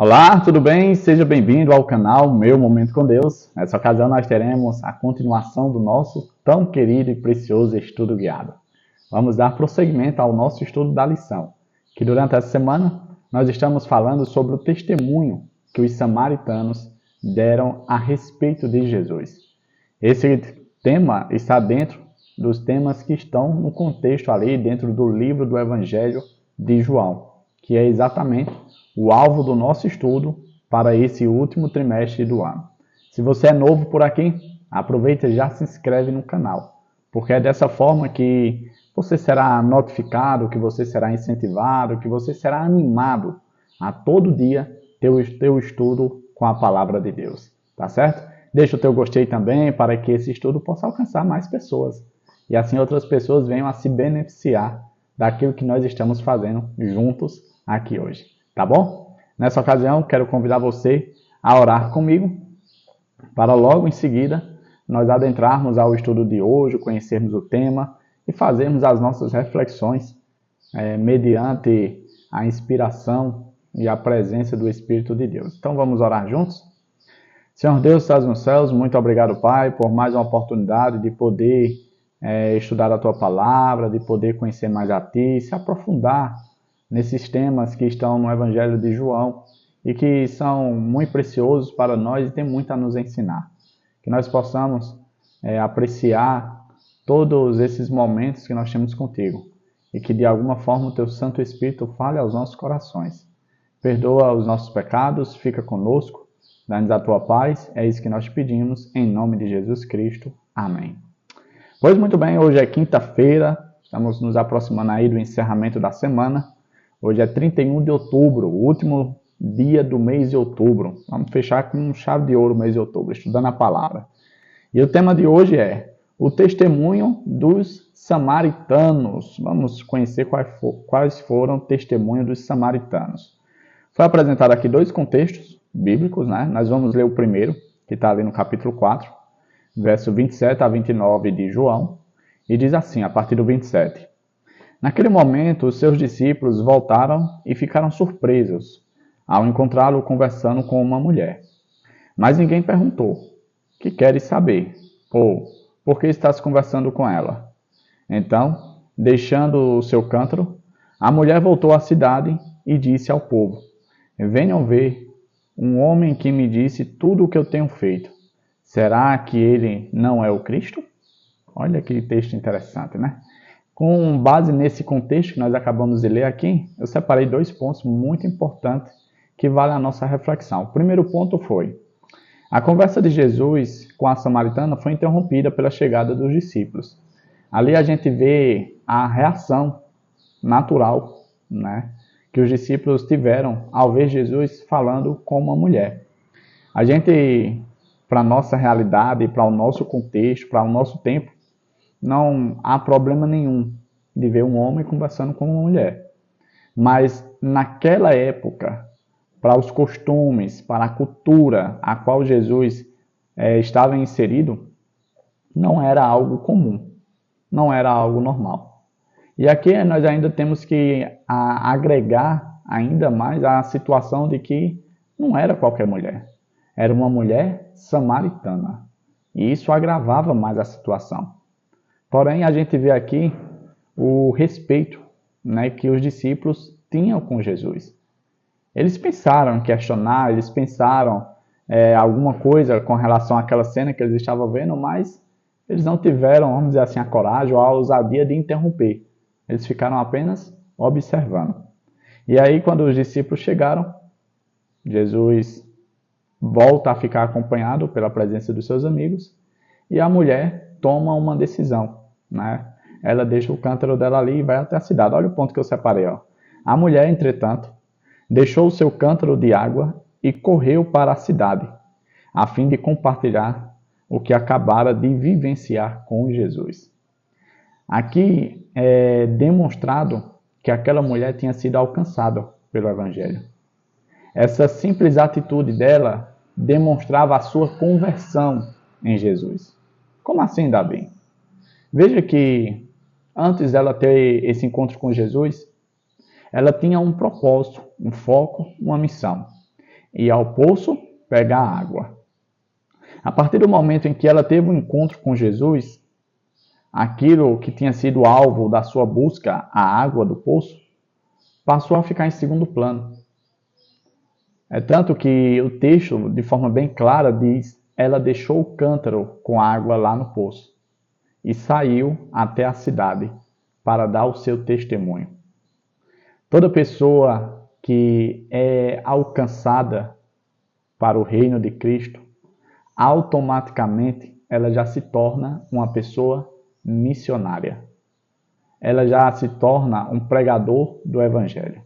Olá, tudo bem? Seja bem-vindo ao canal Meu Momento com Deus. Nessa ocasião nós teremos a continuação do nosso tão querido e precioso estudo guiado. Vamos dar prosseguimento ao nosso estudo da lição, que durante essa semana nós estamos falando sobre o testemunho que os samaritanos deram a respeito de Jesus. Esse tema está dentro dos temas que estão no contexto ali dentro do livro do Evangelho de João, que é exatamente o alvo do nosso estudo para esse último trimestre do ano. Se você é novo por aqui, aproveita e já se inscreve no canal, porque é dessa forma que você será notificado, que você será incentivado, que você será animado a todo dia ter o teu estudo com a palavra de Deus, tá certo? Deixa o teu gostei também para que esse estudo possa alcançar mais pessoas e assim outras pessoas venham a se beneficiar daquilo que nós estamos fazendo juntos aqui hoje. Tá bom? Nessa ocasião, quero convidar você a orar comigo para logo em seguida nós adentrarmos ao estudo de hoje, conhecermos o tema e fazermos as nossas reflexões mediante a inspiração e a presença do Espírito de Deus. Então vamos orar juntos? Senhor Deus, estás nos céus, muito obrigado, Pai, por mais uma oportunidade de poder estudar a Tua Palavra, de poder conhecer mais a Ti, se aprofundar nesses temas que estão no Evangelho de João e que são muito preciosos para nós e tem muito a nos ensinar. Que nós possamos apreciar todos esses momentos que nós temos contigo e que de alguma forma o Teu Santo Espírito fale aos nossos corações. Perdoa os nossos pecados, fica conosco, dá-nos a Tua paz, é isso que nós pedimos, em nome de Jesus Cristo. Amém. Pois muito bem, hoje é quinta-feira, estamos nos aproximando aí do encerramento da semana. Hoje é 31 de outubro, o último dia do mês de outubro. Vamos fechar com chave de ouro o mês de outubro, estudando a palavra. E o tema de hoje é o testemunho dos samaritanos. Vamos conhecer quais foram o testemunho dos samaritanos. Foi apresentado aqui dois contextos bíblicos, né? Nós vamos ler o primeiro, que está ali no capítulo 4, verso 27 a 29 de João, e diz assim, a partir do 27. Naquele momento, os seus discípulos voltaram e ficaram surpresos ao encontrá-lo conversando com uma mulher. Mas ninguém perguntou, que queres saber? Ou, por que estás conversando com ela? Então, deixando o seu cântaro, a mulher voltou à cidade e disse ao povo, venham ver um homem que me disse tudo o que eu tenho feito. Será que ele não é o Cristo? Olha que texto interessante, né? Com base nesse contexto que nós acabamos de ler aqui, eu separei dois pontos muito importantes que valem a nossa reflexão. O primeiro ponto foi, a conversa de Jesus com a samaritana foi interrompida pela chegada dos discípulos. Ali a gente vê a reação natural, né, que os discípulos tiveram ao ver Jesus falando com uma mulher. A gente, para a nossa realidade, para o nosso contexto, para o nosso tempo, não há problema nenhum de ver um homem conversando com uma mulher. Mas naquela época, para os costumes, para a cultura a qual Jesus estava inserido, não era algo comum, não era algo normal. E aqui nós ainda temos que agregar ainda mais a situação de que não era qualquer mulher, era uma mulher samaritana. E isso agravava mais a situação. Porém, a gente vê aqui o respeito, né, que os discípulos tinham com Jesus. Eles pensaram em questionar, eles pensaram alguma coisa com relação àquela cena que eles estavam vendo, mas eles não tiveram, vamos dizer assim, a coragem ou a ousadia de interromper. Eles ficaram apenas observando. E aí, quando os discípulos chegaram, Jesus volta a ficar acompanhado pela presença dos seus amigos e a mulher toma uma decisão, né? Ela deixa o cântaro dela ali e vai até a cidade. Olha o ponto que eu separei, ó. A mulher, entretanto, deixou o seu cântaro de água e correu para a cidade, a fim de compartilhar o que acabara de vivenciar com Jesus. Aqui é demonstrado que aquela mulher tinha sido alcançada pelo Evangelho. Essa simples atitude dela demonstrava a sua conversão em Jesus. Como assim, Davi? Veja que antes dela ter esse encontro com Jesus, ela tinha um propósito, um foco, uma missão. ir ao poço pegar água. A partir do momento em que ela teve um encontro com Jesus, aquilo que tinha sido alvo da sua busca, a água do poço, passou a ficar em segundo plano. É tanto que o texto, de forma bem clara, diz: ela deixou o cântaro com água lá no poço e saiu até a cidade para dar o seu testemunho. Toda pessoa que é alcançada para o reino de Cristo, automaticamente ela já se torna uma pessoa missionária. Ela já se torna um pregador do Evangelho.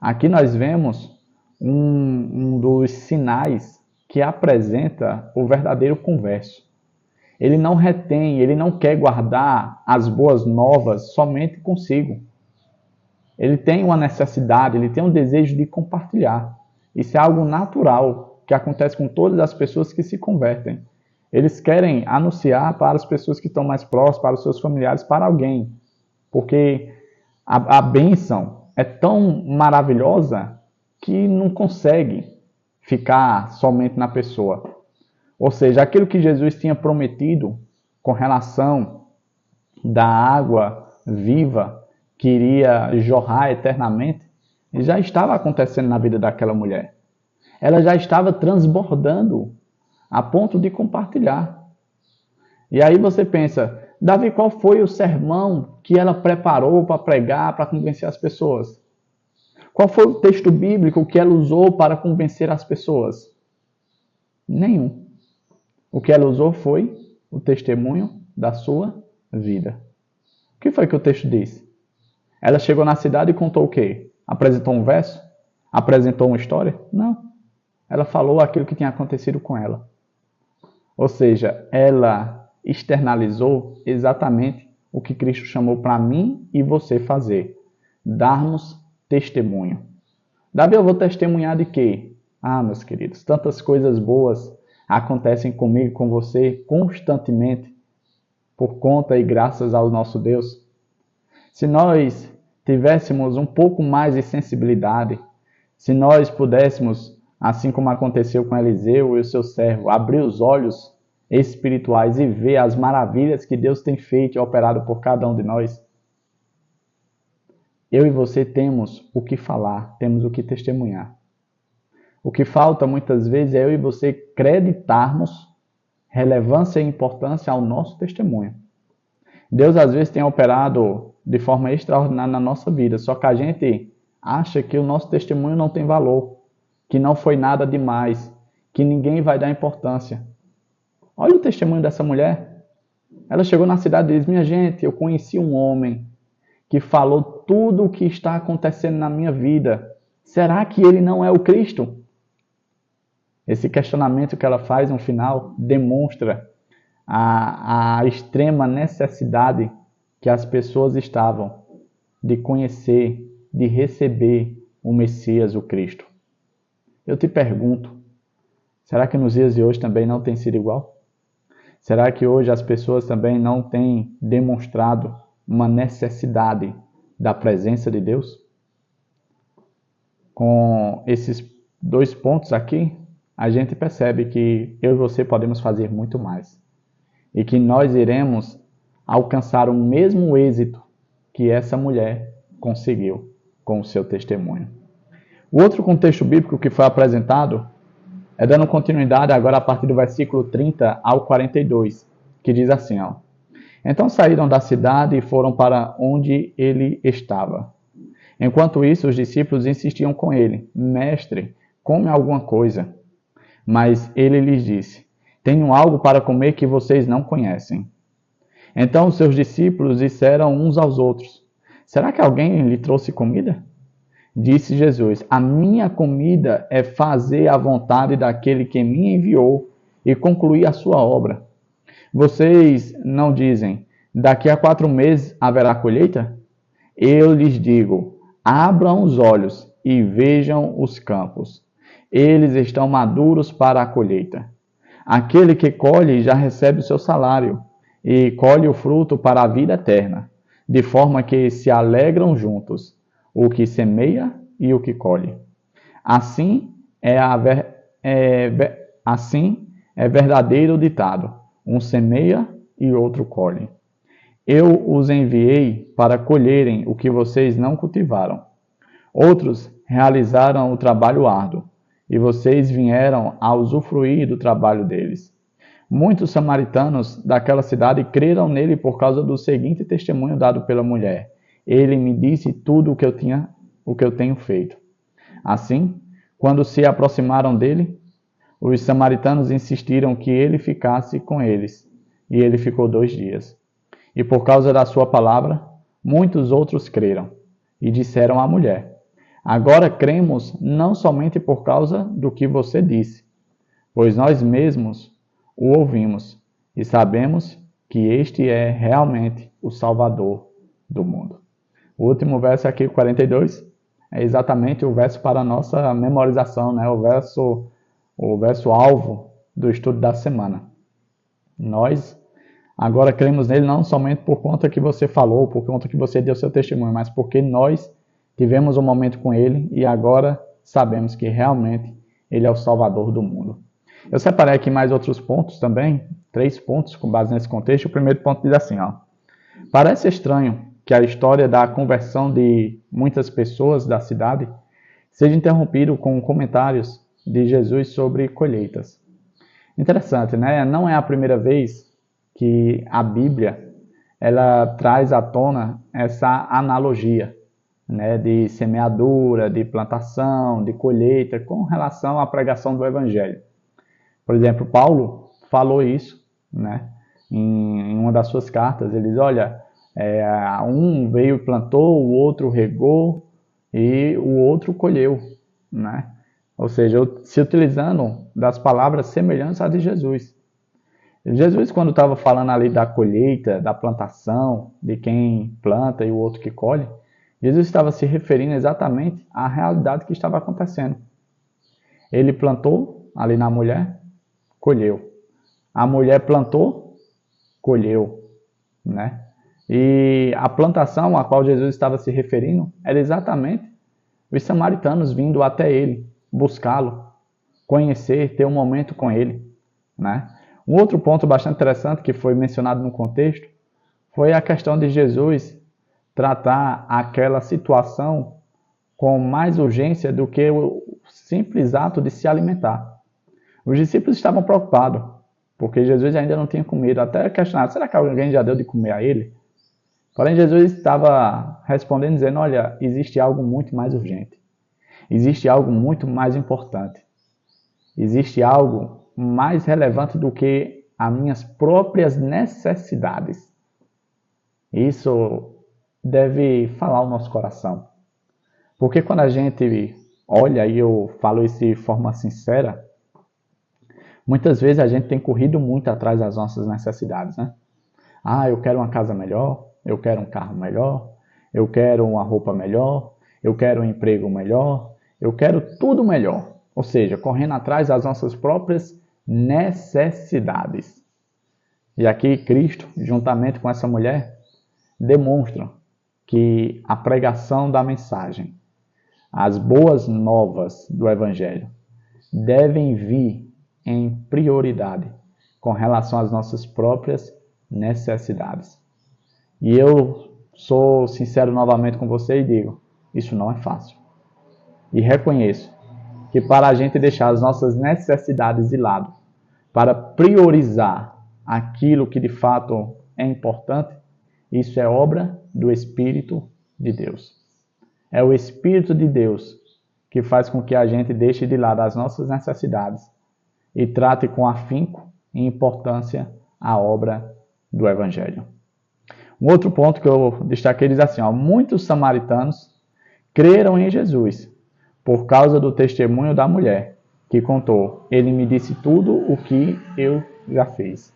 Aqui nós vemos um dos sinais que apresenta o verdadeiro converso. Ele não retém, ele não quer guardar as boas novas somente consigo. Ele tem uma necessidade, ele tem um desejo de compartilhar. Isso é algo natural que acontece com todas as pessoas que se convertem. Eles querem anunciar para as pessoas que estão mais próximas, para os seus familiares, para alguém. Porque a bênção é tão maravilhosa que não consegue ficar somente na pessoa. Ou seja, aquilo que Jesus tinha prometido com relação da água viva que iria jorrar eternamente, já estava acontecendo na vida daquela mulher. Ela já estava transbordando a ponto de compartilhar. E aí você pensa, Davi, qual foi o sermão que ela preparou para pregar, para convencer as pessoas? Qual foi o texto bíblico que ela usou para convencer as pessoas? Nenhum. O que ela usou foi o testemunho da sua vida. O que foi que o texto diz? Ela chegou na cidade e contou o quê? Apresentou um verso? Apresentou uma história? Não. Ela falou aquilo que tinha acontecido com ela. Ou seja, ela externalizou exatamente o que Cristo chamou para mim e você fazer. Darmos testemunho. Davi, eu vou testemunhar de quê? Ah, meus queridos, tantas coisas boas acontecem comigo e com você constantemente por conta e graças ao nosso Deus. Se nós tivéssemos um pouco mais de sensibilidade, se nós pudéssemos, assim como aconteceu com Eliseu e o seu servo, abrir os olhos espirituais e ver as maravilhas que Deus tem feito e operado por cada um de nós, eu e você temos o que falar, temos o que testemunhar. O que falta muitas vezes é eu e você acreditarmos relevância e importância ao nosso testemunho. Deus às vezes tem operado de forma extraordinária na nossa vida, só que a gente acha que o nosso testemunho não tem valor, que não foi nada demais, que ninguém vai dar importância. Olha o testemunho dessa mulher. Ela chegou na cidade e diz: minha gente, eu conheci um homem que falou tudo o que está acontecendo na minha vida. Será que ele não é o Cristo? Esse questionamento que ela faz no final demonstra a extrema necessidade que as pessoas estavam de conhecer, de receber o Messias, o Cristo. Eu te pergunto, será que nos dias de hoje também não tem sido igual? Será que hoje as pessoas também não têm demonstrado uma necessidade da presença de Deus? Com esses 2 pontos aqui, a gente percebe que eu e você podemos fazer muito mais. E que nós iremos alcançar o mesmo êxito que essa mulher conseguiu com o seu testemunho. O outro contexto bíblico que foi apresentado é dando continuidade agora a partir do versículo 30 ao 42, que diz assim, ó: então saíram da cidade e foram para onde ele estava. Enquanto isso, os discípulos insistiam com ele: mestre, come alguma coisa. Mas ele lhes disse: tenho algo para comer que vocês não conhecem. Então os seus discípulos disseram uns aos outros: será que alguém lhe trouxe comida? Disse Jesus: a minha comida é fazer a vontade daquele que me enviou e concluir a sua obra. Vocês não dizem: daqui a 4 meses haverá colheita? Eu lhes digo: abram os olhos e vejam os campos. Eles estão maduros para a colheita. Aquele que colhe já recebe o seu salário e colhe o fruto para a vida eterna, de forma que se alegram juntos o que semeia e o que colhe. Assim Assim é verdadeiro ditado: um semeia e outro colhe. Eu os enviei para colherem o que vocês não cultivaram. Outros realizaram o trabalho árduo, e vocês vieram a usufruir do trabalho deles. Muitos samaritanos daquela cidade creram nele por causa do seguinte testemunho dado pela mulher: ele me disse tudo o que eu tenho feito. Assim, quando se aproximaram dele, os samaritanos insistiram que ele ficasse com eles, e ele ficou 2 dias. E por causa da sua palavra, muitos outros creram, e disseram à mulher: agora cremos não somente por causa do que você disse, pois nós mesmos o ouvimos e sabemos que este é realmente o Salvador do mundo. O último verso aqui, 42, é exatamente o verso para a nossa memorização, né? O verso alvo do estudo da semana. Nós agora cremos nele não somente por conta que você falou, por conta que você deu seu testemunho, mas porque nós tivemos um momento com ele e agora sabemos que realmente ele é o Salvador do mundo. Eu separei aqui mais outros pontos também, 3 pontos com base nesse contexto. O primeiro ponto diz assim, ó: parece estranho que a história da conversão de muitas pessoas da cidade seja interrompido com comentários de Jesus sobre colheitas. Interessante, né? Não é a primeira vez que a Bíblia ela traz à tona essa analogia, né, de semeadura, de plantação, de colheita, com relação à pregação do Evangelho. Por exemplo, Paulo falou isso, né, em uma das suas cartas. Ele diz, olha, um veio e plantou, o outro regou e o outro colheu, né? Ou seja, se utilizando das palavras semelhantes às de Jesus. Jesus, quando estava falando ali da colheita, da plantação, de quem planta e o outro que colhe, Jesus estava se referindo exatamente à realidade que estava acontecendo. Ele plantou ali na mulher, colheu. A mulher plantou, colheu, né? E a plantação a qual Jesus estava se referindo era exatamente os samaritanos vindo até ele, buscá-lo, conhecer, ter um momento com ele, né? Um outro ponto bastante interessante que foi mencionado no contexto foi a questão de Jesus tratar aquela situação com mais urgência do que o simples ato de se alimentar. Os discípulos estavam preocupados, porque Jesus ainda não tinha comido. Até questionaram, será que alguém já deu de comer a ele? Porém, Jesus estava respondendo, dizendo, olha, existe algo muito mais urgente. Existe algo muito mais importante. Existe algo mais relevante do que as minhas próprias necessidades. Isso deve falar o nosso coração. Porque quando a gente olha, e eu falo isso de forma sincera, muitas vezes a gente tem corrido muito atrás das nossas necessidades, né? Ah, eu quero uma casa melhor, eu quero um carro melhor, eu quero uma roupa melhor, eu quero um emprego melhor, eu quero tudo melhor. Ou seja, correndo atrás das nossas próprias necessidades. E aqui Cristo, juntamente com essa mulher, demonstram que a pregação da mensagem, as boas novas do Evangelho, devem vir em prioridade com relação às nossas próprias necessidades. E eu sou sincero novamente com você e digo, isso não é fácil. E reconheço que para a gente deixar as nossas necessidades de lado, para priorizar aquilo que de fato é importante, isso é obra do Espírito de Deus. É o Espírito de Deus que faz com que a gente deixe de lado as nossas necessidades e trate com afinco e importância a obra do Evangelho. Um outro ponto que eu destaquei diz assim, muitos samaritanos creram em Jesus por causa do testemunho da mulher, que contou, ele me disse tudo o que eu já fiz.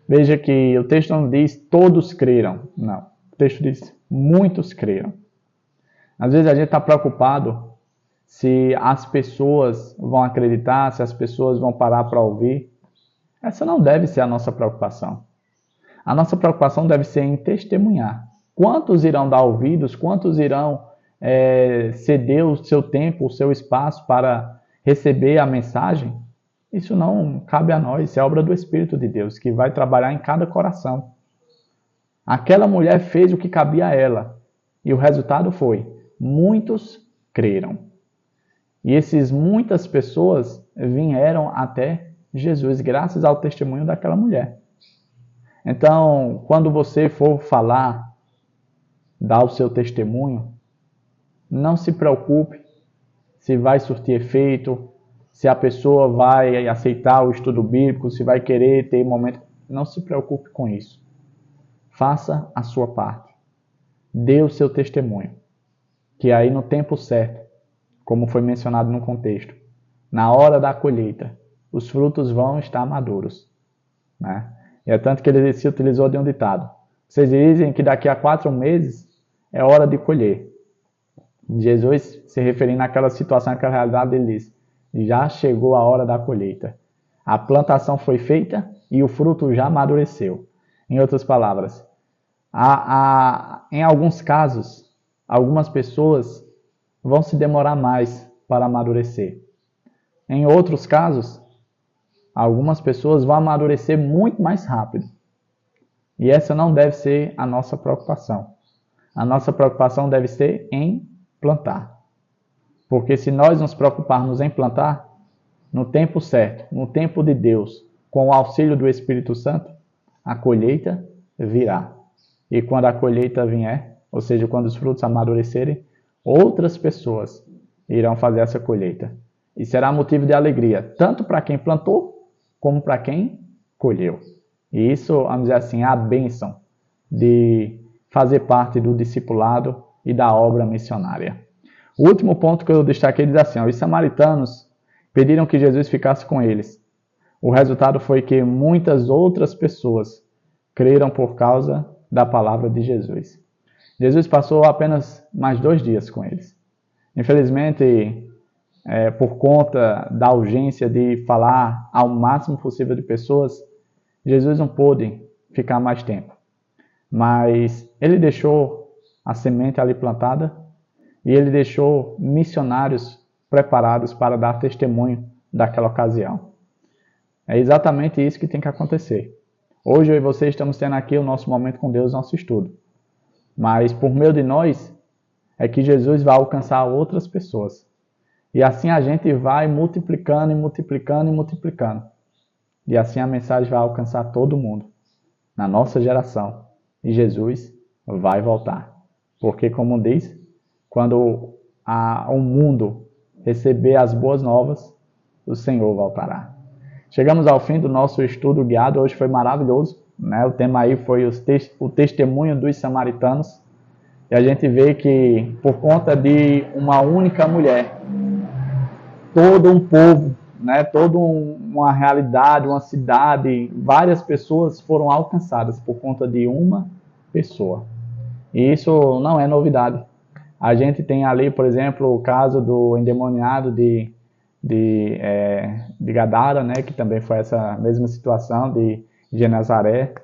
Veja que o texto não diz todos creram, não. O texto diz muitos creram. Às vezes a gente está preocupado se as pessoas vão acreditar, se as pessoas vão parar para ouvir. Essa não deve ser a nossa preocupação. A nossa preocupação deve ser em testemunhar. Quantos irão dar ouvidos? Quantos irão ceder o seu tempo, o seu espaço para receber a mensagem, isso não cabe a nós, isso é obra do Espírito de Deus, que vai trabalhar em cada coração. Aquela mulher fez o que cabia a ela, e o resultado foi, muitos creram. E essas muitas pessoas vieram até Jesus, graças ao testemunho daquela mulher. Então, quando você for falar, dar o seu testemunho, não se preocupe se vai surtir efeito, se a pessoa vai aceitar o estudo bíblico, se vai querer ter momento. Não se preocupe com isso. Faça a sua parte. Dê o seu testemunho. Que aí no tempo certo, como foi mencionado no contexto, na hora da colheita, os frutos vão estar maduros. Né? E é tanto que ele se utilizou de um ditado. Vocês dizem que daqui a 4 meses é hora de colher. Jesus, se referindo àquela situação, àquela realidade, ele diz, já chegou a hora da colheita. A plantação foi feita e o fruto já amadureceu. Em outras palavras, em alguns casos, algumas pessoas vão se demorar mais para amadurecer. Em outros casos, algumas pessoas vão amadurecer muito mais rápido. E essa não deve ser a nossa preocupação. A nossa preocupação deve ser em plantar. Porque se nós nos preocuparmos em plantar, no tempo certo, no tempo de Deus, com o auxílio do Espírito Santo, a colheita virá. E quando a colheita vier, ou seja, quando os frutos amadurecerem, outras pessoas irão fazer essa colheita. E será motivo de alegria, tanto para quem plantou, como para quem colheu. E isso, vamos dizer assim, é a bênção de fazer parte do discipulado e da obra missionária. O último ponto que eu destaquei diz assim, os samaritanos pediram que Jesus ficasse com eles. O resultado foi que muitas outras pessoas creram por causa da palavra de Jesus. Jesus passou apenas mais 2 dias com eles. Infelizmente, por conta da urgência de falar ao máximo possível de pessoas, Jesus não pôde ficar mais tempo. Mas ele deixou a semente ali plantada e ele deixou missionários preparados para dar testemunho daquela ocasião. É exatamente isso que tem que acontecer. Hoje eu e você estamos tendo aqui o nosso momento com Deus, nosso estudo. Mas por meio de nós é que Jesus vai alcançar outras pessoas. E assim a gente vai multiplicando e multiplicando e multiplicando. E assim a mensagem vai alcançar todo mundo, na nossa geração. E Jesus vai voltar. Porque, como diz, quando o mundo receber as boas novas, o Senhor voltará. Chegamos ao fim do nosso estudo guiado. Hoje foi maravilhoso, né? O tema aí foi o testemunho dos samaritanos. E a gente vê que, por conta de uma única mulher, todo um povo, né? Toda uma realidade, uma cidade, várias pessoas foram alcançadas por conta de uma pessoa. E isso não é novidade. A gente tem ali, por exemplo, o caso do endemoniado de Gadara, né? Que também foi essa mesma situação de Nazaré,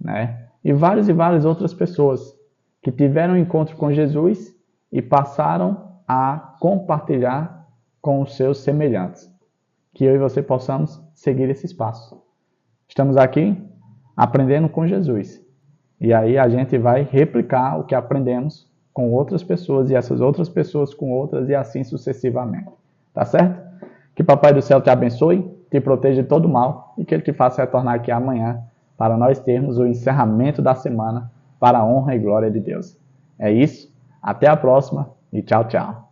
né? E várias outras pessoas que tiveram um encontro com Jesus e passaram a compartilhar com os seus semelhantes. Que eu e você possamos seguir esses passos. Estamos aqui aprendendo com Jesus. E aí a gente vai replicar o que aprendemos com outras pessoas e essas outras pessoas com outras e assim sucessivamente. Tá certo? Que Papai do Céu te abençoe, te proteja de todo mal e que Ele te faça retornar aqui amanhã para nós termos o encerramento da semana para a honra e glória de Deus. É isso. Até a próxima e tchau, tchau.